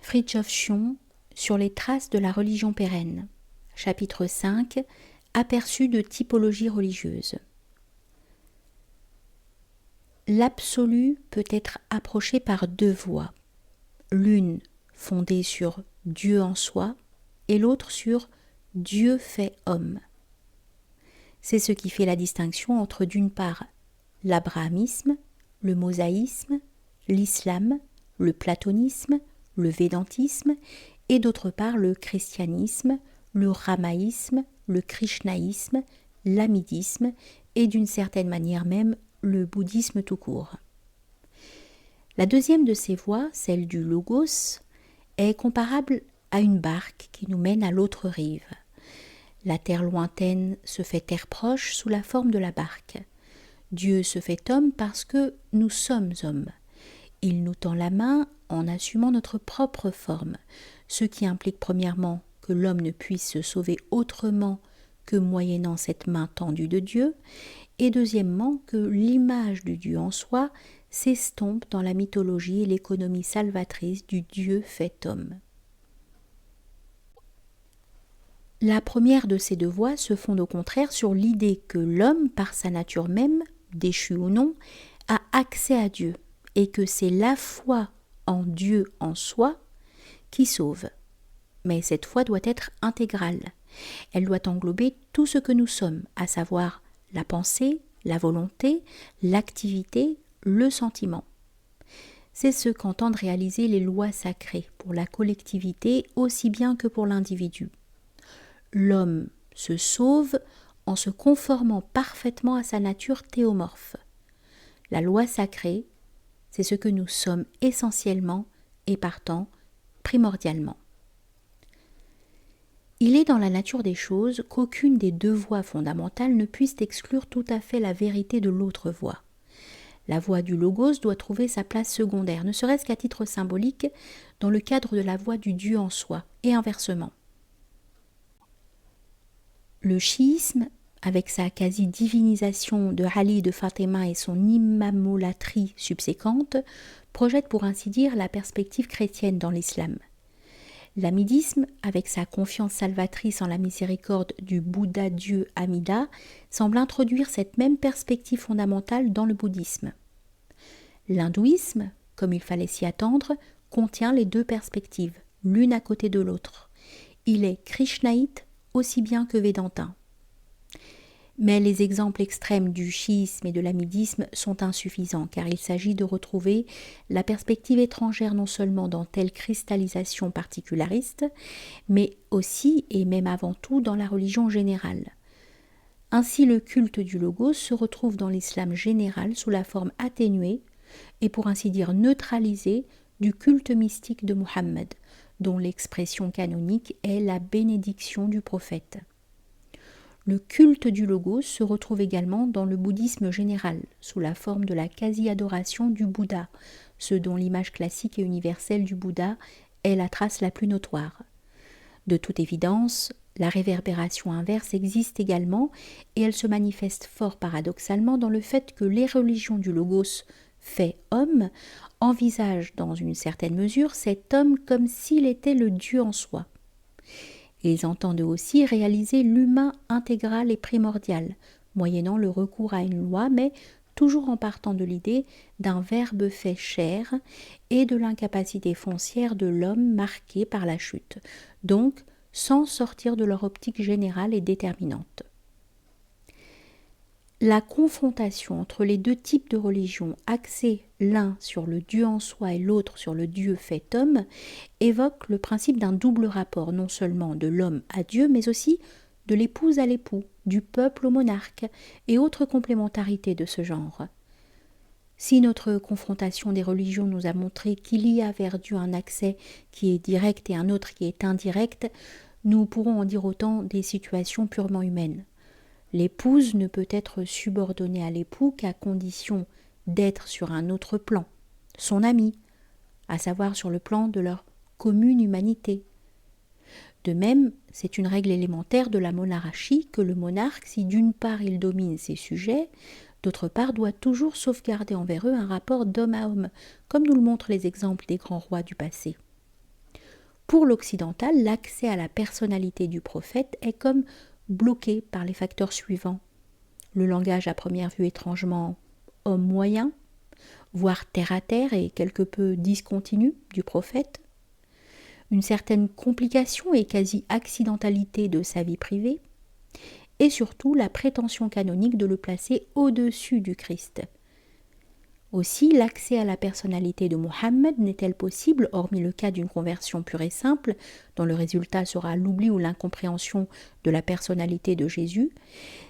Fridtjof Schuon sur les traces de la religion pérenne. Chapitre 5. Aperçu de typologie religieuse. L'absolu peut être approché par deux voies, l'une fondée sur Dieu en soi et l'autre sur Dieu fait homme. C'est ce qui fait la distinction entre d'une part l'abrahamisme, le mosaïsme, l'islam, le platonisme, le védantisme et d'autre part le christianisme, le ramaïsme, le krishnaïsme, l'amidisme et d'une certaine manière même le bouddhisme tout court. La deuxième de ces voies, celle du logos, est comparable à une barque qui nous mène à l'autre rive. La terre lointaine se fait terre proche sous la forme de la barque. Dieu se fait homme parce que nous sommes hommes. Il nous tend la main en assumant notre propre forme, ce qui implique premièrement que l'homme ne puisse se sauver autrement que moyennant cette main tendue de Dieu, et deuxièmement que l'image du Dieu en soi s'estompe dans la mythologie et l'économie salvatrice du Dieu fait homme. La première de ces deux voies se fonde au contraire sur l'idée que l'homme, par sa nature même, déchu ou non, a accès à Dieu, et que c'est la foi en Dieu en soi qui sauve. Mais cette foi doit être intégrale. Elle doit englober tout ce que nous sommes, à savoir la pensée, la volonté, l'activité, le sentiment. C'est ce qu'entendent réaliser les lois sacrées pour la collectivité aussi bien que pour l'individu. L'homme se sauve en se conformant parfaitement à sa nature théomorphe. La loi sacrée, c'est ce que nous sommes essentiellement et partant primordialement. Il est dans la nature des choses qu'aucune des deux voies fondamentales ne puisse exclure tout à fait la vérité de l'autre voie. La voie du logos doit trouver sa place secondaire, ne serait-ce qu'à titre symbolique, dans le cadre de la voie du Dieu en soi, et inversement. Le chiisme, avec sa quasi-divinisation de Ali de Fatima et son imamolâtrie subséquente, projette pour ainsi dire la perspective chrétienne dans l'islam. L'amidisme, avec sa confiance salvatrice en la miséricorde du Bouddha-dieu Amida, semble introduire cette même perspective fondamentale dans le bouddhisme. L'hindouisme, comme il fallait s'y attendre, contient les deux perspectives, l'une à côté de l'autre. Il est krishnaïte aussi bien que védantin. Mais les exemples extrêmes du chiisme et de l'amidisme sont insuffisants, car il s'agit de retrouver la perspective étrangère non seulement dans telle cristallisation particulariste, mais aussi et même avant tout dans la religion générale. Ainsi, le culte du logos se retrouve dans l'islam général sous la forme atténuée et pour ainsi dire neutralisée du culte mystique de Muhammad, dont l'expression canonique est la bénédiction du prophète. Le culte du logos se retrouve également dans le bouddhisme général, sous la forme de la quasi-adoration du Bouddha, ce dont l'image classique et universelle du Bouddha est la trace la plus notoire. De toute évidence, la réverbération inverse existe également, et elle se manifeste fort paradoxalement dans le fait que les religions du logos fait homme envisagent dans une certaine mesure cet homme comme s'il était le Dieu en soi. Ils entendent aussi réaliser l'humain intégral et primordial, moyennant le recours à une loi, mais toujours en partant de l'idée d'un verbe fait chair et de l'incapacité foncière de l'homme marquée par la chute, donc sans sortir de leur optique générale et déterminante. La confrontation entre les deux types de religions, axés l'un sur le Dieu en soi et l'autre sur le Dieu fait homme, évoque le principe d'un double rapport, non seulement de l'homme à Dieu, mais aussi de l'épouse à l'époux, du peuple au monarque, et autres complémentarités de ce genre. Si notre confrontation des religions nous a montré qu'il y a vers Dieu un accès qui est direct et un autre qui est indirect, nous pourrons en dire autant des situations purement humaines. L'épouse ne peut être subordonnée à l'époux qu'à condition d'être sur un autre plan, son ami, à savoir sur le plan de leur commune humanité. De même, c'est une règle élémentaire de la monarchie que le monarque, si d'une part il domine ses sujets, d'autre part doit toujours sauvegarder envers eux un rapport d'homme à homme, comme nous le montrent les exemples des grands rois du passé. Pour l'occidental, l'accès à la personnalité du prophète est comme bloqué par les facteurs suivants. Le langage à première vue étrangement homme moyen, voire terre-à-terre et quelque peu discontinu du prophète, une certaine complication et quasi-accidentalité de sa vie privée, et surtout la prétention canonique de le placer au-dessus du Christ. Aussi, l'accès à la personnalité de Mohammed n'est-elle possible, hormis le cas d'une conversion pure et simple, dont le résultat sera l'oubli ou l'incompréhension de la personnalité de Jésus.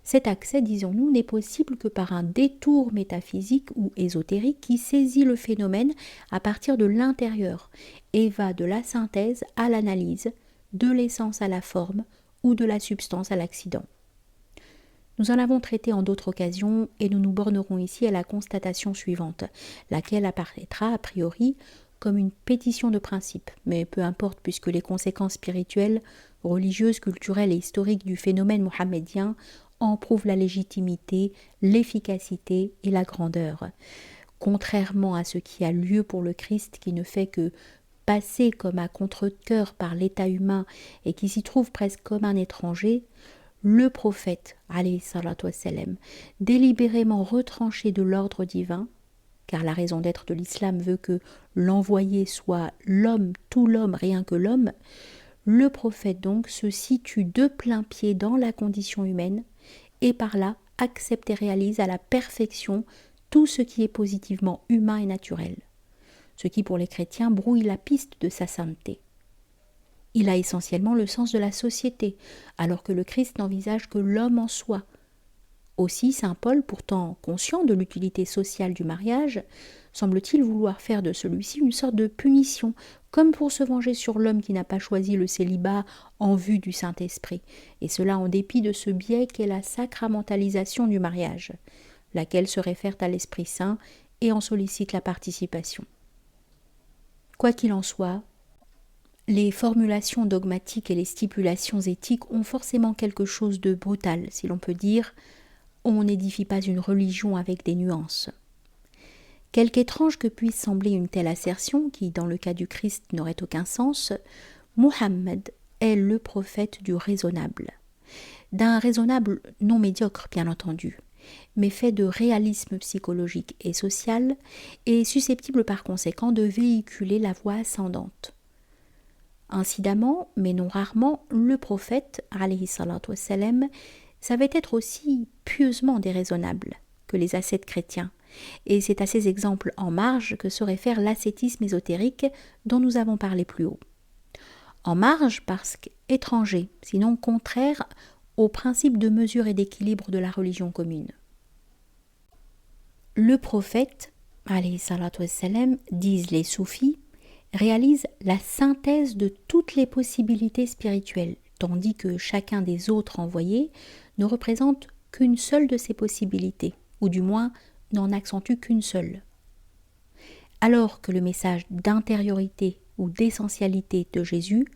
Cet accès, disons-nous, n'est possible que par un détour métaphysique ou ésotérique qui saisit le phénomène à partir de l'intérieur et va de la synthèse à l'analyse, de l'essence à la forme ou de la substance à l'accident. Nous en avons traité en d'autres occasions et nous nous bornerons ici à la constatation suivante, laquelle apparaîtra a priori comme une pétition de principe, mais peu importe puisque les conséquences spirituelles, religieuses, culturelles et historiques du phénomène mohammedien en prouvent la légitimité, l'efficacité et la grandeur. Contrairement à ce qui a lieu pour le Christ qui ne fait que passer comme à contre-cœur par l'état humain et qui s'y trouve presque comme un étranger, le prophète, alayhi salatu wassalam, délibérément retranché de l'ordre divin, car la raison d'être de l'islam veut que l'envoyé soit l'homme, tout l'homme, rien que l'homme, le prophète donc se situe de plein pied dans la condition humaine et par là accepte et réalise à la perfection tout ce qui est positivement humain et naturel, ce qui pour les chrétiens brouille la piste de sa sainteté. Il a essentiellement le sens de la société, alors que le Christ n'envisage que l'homme en soi. Aussi, saint Paul, pourtant conscient de l'utilité sociale du mariage, semble-t-il vouloir faire de celui-ci une sorte de punition, comme pour se venger sur l'homme qui n'a pas choisi le célibat en vue du Saint-Esprit, et cela en dépit de ce biais qu'est la sacramentalisation du mariage, laquelle se réfère à l'Esprit Saint et en sollicite la participation. Quoi qu'il en soit, les formulations dogmatiques et les stipulations éthiques ont forcément quelque chose de brutal, si l'on peut dire. On n'édifie pas une religion avec des nuances. Quelque étrange que puisse sembler une telle assertion, qui dans le cas du Christ n'aurait aucun sens, Muhammad est le prophète du raisonnable. D'un raisonnable non médiocre, bien entendu, mais fait de réalisme psychologique et social, et susceptible par conséquent de véhiculer la voie ascendante. Incidemment, mais non rarement, le prophète, alayhi salatu wassalam, savait être aussi pieusement déraisonnable que les ascètes chrétiens, et c'est à ces exemples en marge que se réfère l'ascétisme ésotérique dont nous avons parlé plus haut. En marge parce qu'étranger, sinon contraire au principe de mesure et d'équilibre de la religion commune. Le prophète, alayhi salatu wassalam, disent les soufis, réalise la synthèse de toutes les possibilités spirituelles, tandis que chacun des autres envoyés ne représente qu'une seule de ces possibilités, ou du moins n'en accentue qu'une seule. Alors que le message d'intériorité ou d'essentialité de Jésus,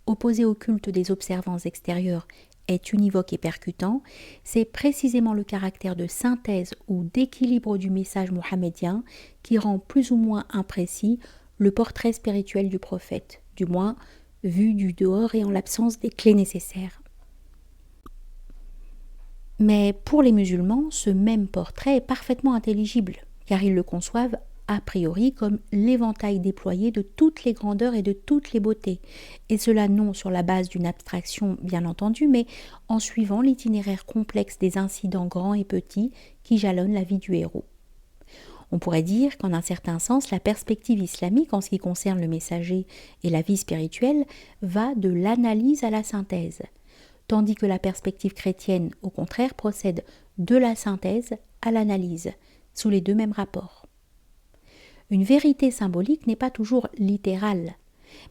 opposé au culte des observances extérieures, est univoque et percutant, c'est précisément le caractère de synthèse ou d'équilibre du message mohammedien qui rend plus ou moins imprécis le portrait spirituel du prophète, du moins vu du dehors et en l'absence des clés nécessaires. Mais pour les musulmans, ce même portrait est parfaitement intelligible, car ils le conçoivent a priori comme l'éventail déployé de toutes les grandeurs et de toutes les beautés, et cela non sur la base d'une abstraction bien entendu, mais en suivant l'itinéraire complexe des incidents grands et petits qui jalonnent la vie du héros. On pourrait dire qu'en un certain sens, la perspective islamique en ce qui concerne le messager et la vie spirituelle va de l'analyse à la synthèse, tandis que la perspective chrétienne, au contraire, procède de la synthèse à l'analyse, sous les deux mêmes rapports. Une vérité symbolique n'est pas toujours littérale,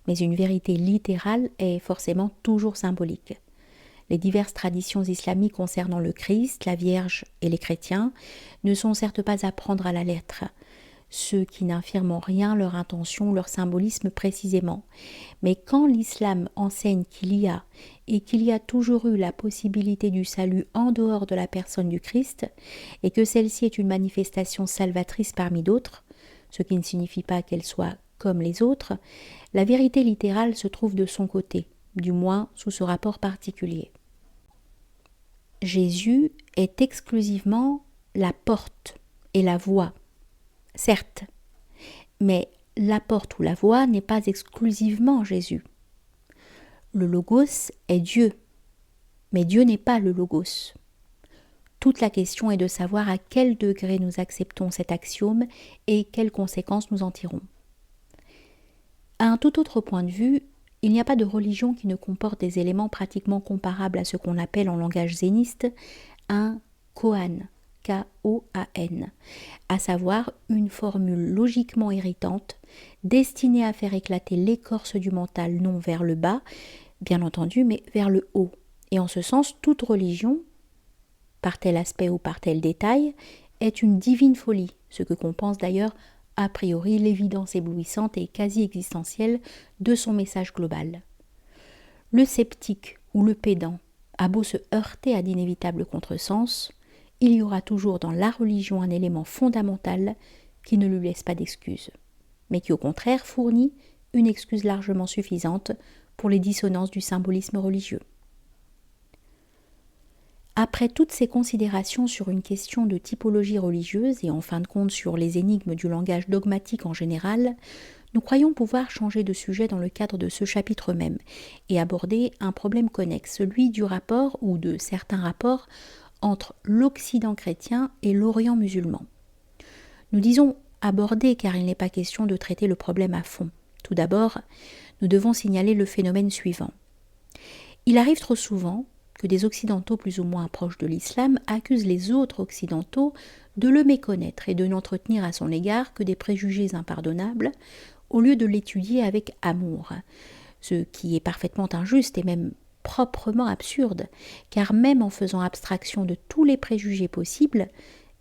mais une vérité littérale est forcément toujours symbolique. Les diverses traditions islamiques concernant le Christ, la Vierge et les chrétiens ne sont certes pas à prendre à la lettre, ceux qui n'infirment en rien leur intention ou leur symbolisme précisément. Mais quand l'islam enseigne qu'il y a et qu'il y a toujours eu la possibilité du salut en dehors de la personne du Christ, et que celle-ci est une manifestation salvatrice parmi d'autres, ce qui ne signifie pas qu'elle soit comme les autres, la vérité littérale se trouve de son côté, du moins sous ce rapport particulier. Jésus est exclusivement la porte et la voie, certes, mais la porte ou la voie n'est pas exclusivement Jésus. Le Logos est Dieu, mais Dieu n'est pas le Logos. Toute la question est de savoir à quel degré nous acceptons cet axiome et quelles conséquences nous en tirons. À un tout autre point de vue, il n'y a pas de religion qui ne comporte des éléments pratiquement comparables à ce qu'on appelle en langage zéniste un koan, K-O-A-N, à savoir une formule logiquement irritante destinée à faire éclater l'écorce du mental non vers le bas, bien entendu, mais vers le haut. Et en ce sens, toute religion, par tel aspect ou par tel détail, est une divine folie, ce que compense d'ailleurs a priori l'évidence éblouissante et quasi existentielle de son message global. Le sceptique ou le pédant a beau se heurter à d'inévitables contresens, il y aura toujours dans la religion un élément fondamental qui ne lui laisse pas d'excuse, mais qui au contraire fournit une excuse largement suffisante pour les dissonances du symbolisme religieux. Après toutes ces considérations sur une question de typologie religieuse et en fin de compte sur les énigmes du langage dogmatique en général, nous croyons pouvoir changer de sujet dans le cadre de ce chapitre même et aborder un problème connexe, celui du rapport ou de certains rapports entre l'Occident chrétien et l'Orient musulman. Nous disons aborder car il n'est pas question de traiter le problème à fond. Tout d'abord, nous devons signaler le phénomène suivant. Il arrive trop souvent que des occidentaux plus ou moins proches de l'islam accusent les autres occidentaux de le méconnaître et de n'entretenir à son égard que des préjugés impardonnables au lieu de l'étudier avec amour, ce qui est parfaitement injuste et même proprement absurde, car même en faisant abstraction de tous les préjugés possibles,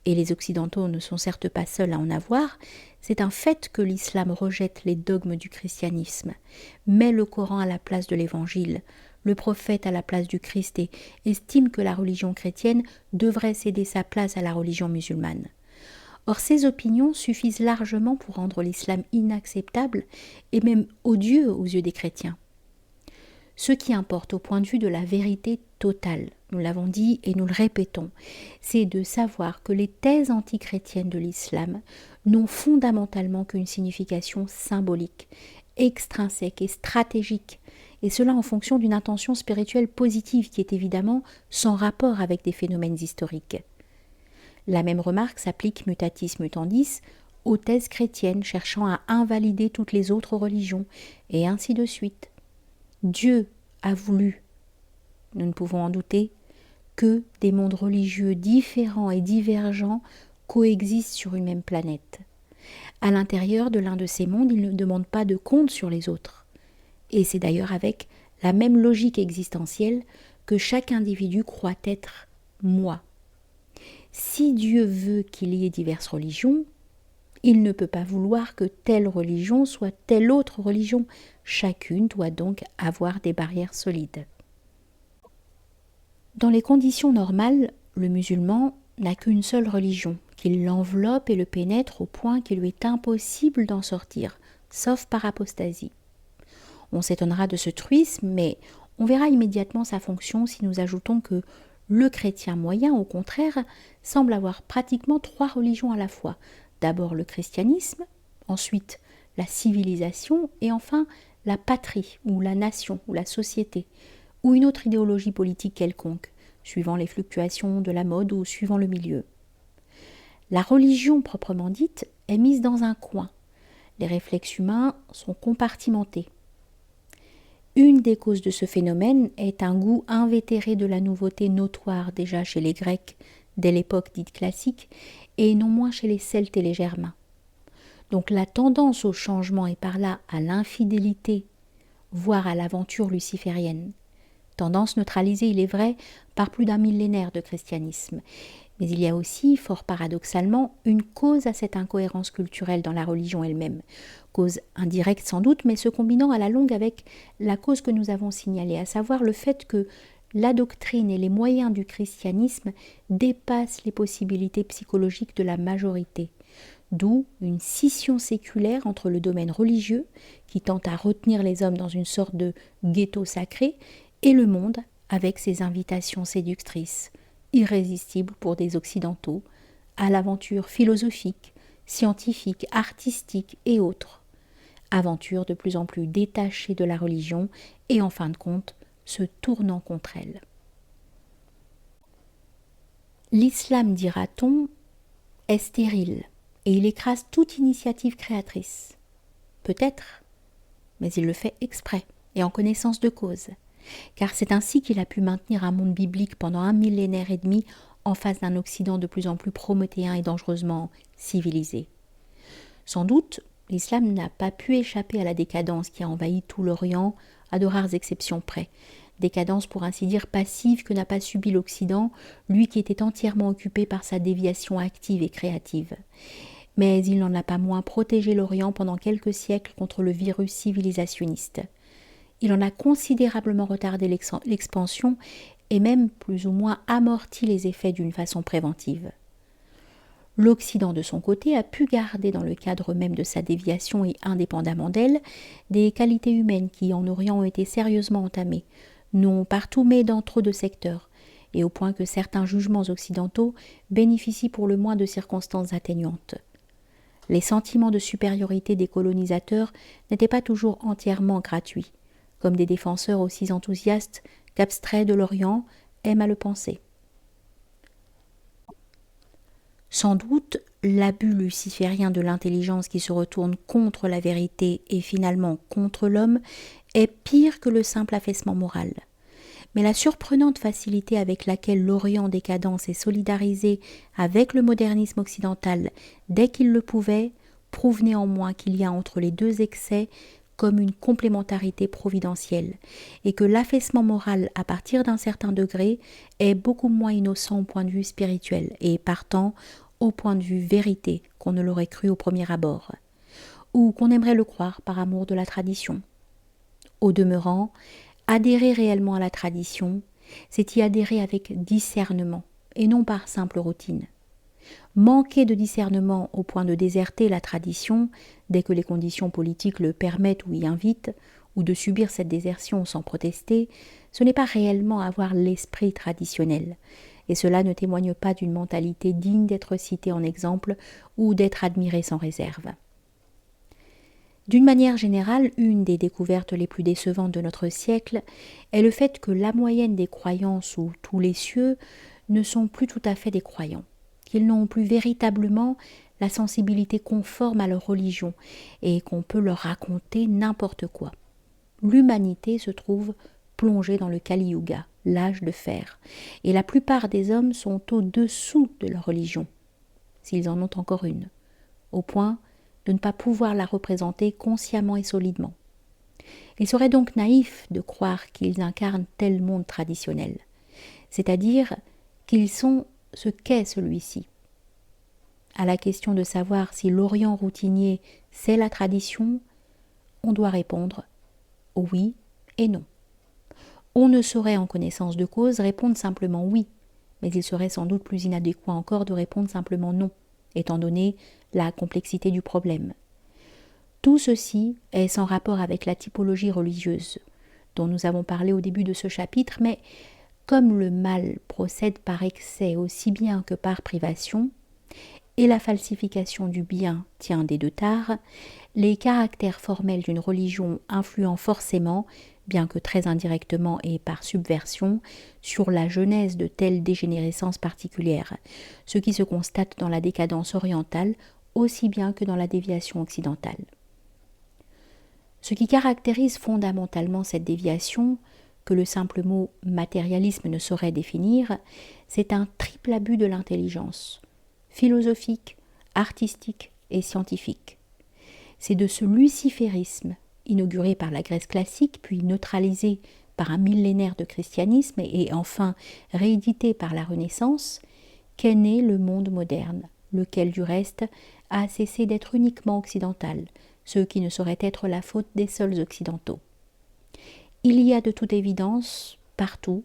et les occidentaux ne sont certes pas seuls à en avoir, c'est un fait que l'islam rejette les dogmes du christianisme, met le Coran à la place de l'évangile, le prophète à la place du Christ et estime que la religion chrétienne devrait céder sa place à la religion musulmane. Or, ces opinions suffisent largement pour rendre l'islam inacceptable et même odieux aux yeux des chrétiens. Ce qui importe au point de vue de la vérité totale, nous l'avons dit et nous le répétons, c'est de savoir que les thèses antichrétiennes de l'islam n'ont fondamentalement qu'une signification symbolique, extrinsèque et stratégique, et cela en fonction d'une intention spirituelle positive qui est évidemment sans rapport avec des phénomènes historiques. La même remarque s'applique mutatis mutandis aux thèses chrétiennes cherchant à invalider toutes les autres religions, et ainsi de suite. Dieu a voulu, nous ne pouvons en douter, que des mondes religieux différents et divergents coexistent sur une même planète. À l'intérieur de l'un de ces mondes, il ne demande pas de compte sur les autres. Et c'est d'ailleurs avec la même logique existentielle que chaque individu croit être moi. Si Dieu veut qu'il y ait diverses religions, il ne peut pas vouloir que telle religion soit telle autre religion. Chacune doit donc avoir des barrières solides. Dans les conditions normales, le musulman n'a qu'une seule religion, qui l'enveloppe et le pénètre au point qu'il lui est impossible d'en sortir, sauf par apostasie. On s'étonnera de ce truisme, mais on verra immédiatement sa fonction si nous ajoutons que le chrétien moyen, au contraire, semble avoir pratiquement 3 religions à la fois. D'abord le christianisme, ensuite la civilisation et enfin la patrie ou la nation ou la société ou une autre idéologie politique quelconque, suivant les fluctuations de la mode ou suivant le milieu. La religion proprement dite est mise dans un coin. Les réflexes humains sont compartimentés. Une des causes de ce phénomène est un goût invétéré de la nouveauté notoire déjà chez les Grecs dès l'époque dite classique et non moins chez les Celtes et les Germains. Donc la tendance au changement et par là à l'infidélité, voire à l'aventure luciférienne. Tendance neutralisée, il est vrai, par plus d'un millénaire de christianisme. Mais il y a aussi, fort paradoxalement, une cause à cette incohérence culturelle dans la religion elle-même. Cause indirecte sans doute, mais se combinant à la longue avec la cause que nous avons signalée, à savoir le fait que la doctrine et les moyens du christianisme dépassent les possibilités psychologiques de la majorité. d'où une scission séculaire entre le domaine religieux, qui tente à retenir les hommes dans une sorte de ghetto sacré, et le monde, avec ses invitations séductrices, irrésistibles pour des Occidentaux, à l'aventure philosophique, scientifique, artistique et autres. Aventure de plus en plus détachée de la religion et en fin de compte se tournant contre elle. L'islam, dira-t-on, est stérile et il écrase toute initiative créatrice. Peut-être, mais il le fait exprès et en connaissance de cause, car c'est ainsi qu'il a pu maintenir un monde biblique pendant 1 millénaire et demi en face d'un Occident de plus en plus prométhéen et dangereusement civilisé. Sans doute, l'islam n'a pas pu échapper à la décadence qui a envahi tout l'Orient, à de rares exceptions près. Décadence pour ainsi dire passive que n'a pas subi l'Occident, lui qui était entièrement occupé par sa déviation active et créative. Mais il n'en a pas moins protégé l'Orient pendant quelques siècles contre le virus civilisationniste. Il en a considérablement retardé l'expansion et même plus ou moins amorti les effets d'une façon préventive. L'Occident, de son côté, a pu garder dans le cadre même de sa déviation et indépendamment d'elle, des qualités humaines qui, en Orient, ont été sérieusement entamées, non partout mais dans trop de secteurs, et au point que certains jugements occidentaux bénéficient pour le moins de circonstances atténuantes. Les sentiments de supériorité des colonisateurs n'étaient pas toujours entièrement gratuits, comme des défenseurs aussi enthousiastes qu'abstraits de l'Orient aiment à le penser. Sans doute, l'abus luciférien de l'intelligence qui se retourne contre la vérité et finalement contre l'homme est pire que le simple affaissement moral. Mais la surprenante facilité avec laquelle l'Orient décadent s'est solidarisé avec le modernisme occidental dès qu'il le pouvait, prouve néanmoins qu'il y a entre les deux excès comme une complémentarité providentielle, et que l'affaissement moral à partir d'un certain degré est beaucoup moins innocent au point de vue spirituel, et partant au point de vue vérité qu'on ne l'aurait cru au premier abord, ou qu'on aimerait le croire par amour de la tradition. Au demeurant, adhérer réellement à la tradition, c'est y adhérer avec discernement, et non par simple routine. Manquer de discernement au point de déserter la tradition, dès que les conditions politiques le permettent ou y invitent, ou de subir cette désertion sans protester, ce n'est pas réellement avoir l'esprit traditionnel, et cela ne témoigne pas d'une mentalité digne d'être citée en exemple ou d'être admirée sans réserve. D'une manière générale, une des découvertes les plus décevantes de notre siècle est le fait que la moyenne des croyants sous tous les cieux ne sont plus tout à fait des croyants, qu'ils n'ont plus véritablement la sensibilité conforme à leur religion et qu'on peut leur raconter n'importe quoi. L'humanité se trouve plongée dans le Kali Yuga, l'âge de fer, et la plupart des hommes sont au-dessous de leur religion, s'ils en ont encore une, au point de ne pas pouvoir la représenter consciemment et solidement. Il serait donc naïf de croire qu'ils incarnent tel monde traditionnel, c'est-à-dire qu'ils sont ce qu'est celui-ci. À la question de savoir si l'Orient routinier c'est la tradition, on doit répondre oui et non. On ne saurait en connaissance de cause répondre simplement oui, mais il serait sans doute plus inadéquat encore de répondre simplement non, étant donné la complexité du problème. Tout ceci est sans rapport avec la typologie religieuse, dont nous avons parlé au début de ce chapitre, mais comme le mal procède par excès aussi bien que par privation, et la falsification du bien tient des deux tares, les caractères formels d'une religion influent forcément, bien que très indirectement et par subversion, sur la genèse de telles dégénérescences particulières, ce qui se constate dans la décadence orientale aussi bien que dans la déviation occidentale. Ce qui caractérise fondamentalement cette déviation, que le simple mot matérialisme ne saurait définir, c'est un triple abus de l'intelligence, philosophique, artistique et scientifique. C'est de ce luciférisme, inauguré par la Grèce classique, puis neutralisé par un millénaire de christianisme et enfin réédité par la Renaissance, qu'est né le monde moderne, lequel du reste a cessé d'être uniquement occidental, ce qui ne saurait être la faute des seuls occidentaux. Il y a de toute évidence, partout,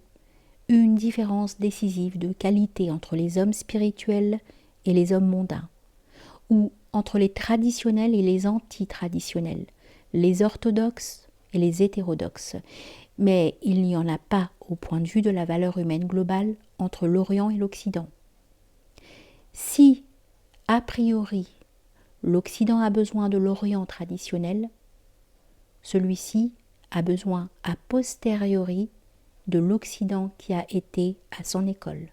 une différence décisive de qualité entre les hommes spirituels et les hommes mondains, ou entre les traditionnels et les anti-traditionnels, les orthodoxes et les hétérodoxes, mais il n'y en a pas au point de vue de la valeur humaine globale entre l'Orient et l'Occident. Si, a priori, l'Occident a besoin de l'Orient traditionnel, celui-ci a besoin a posteriori de l'Occident qui a été à son école.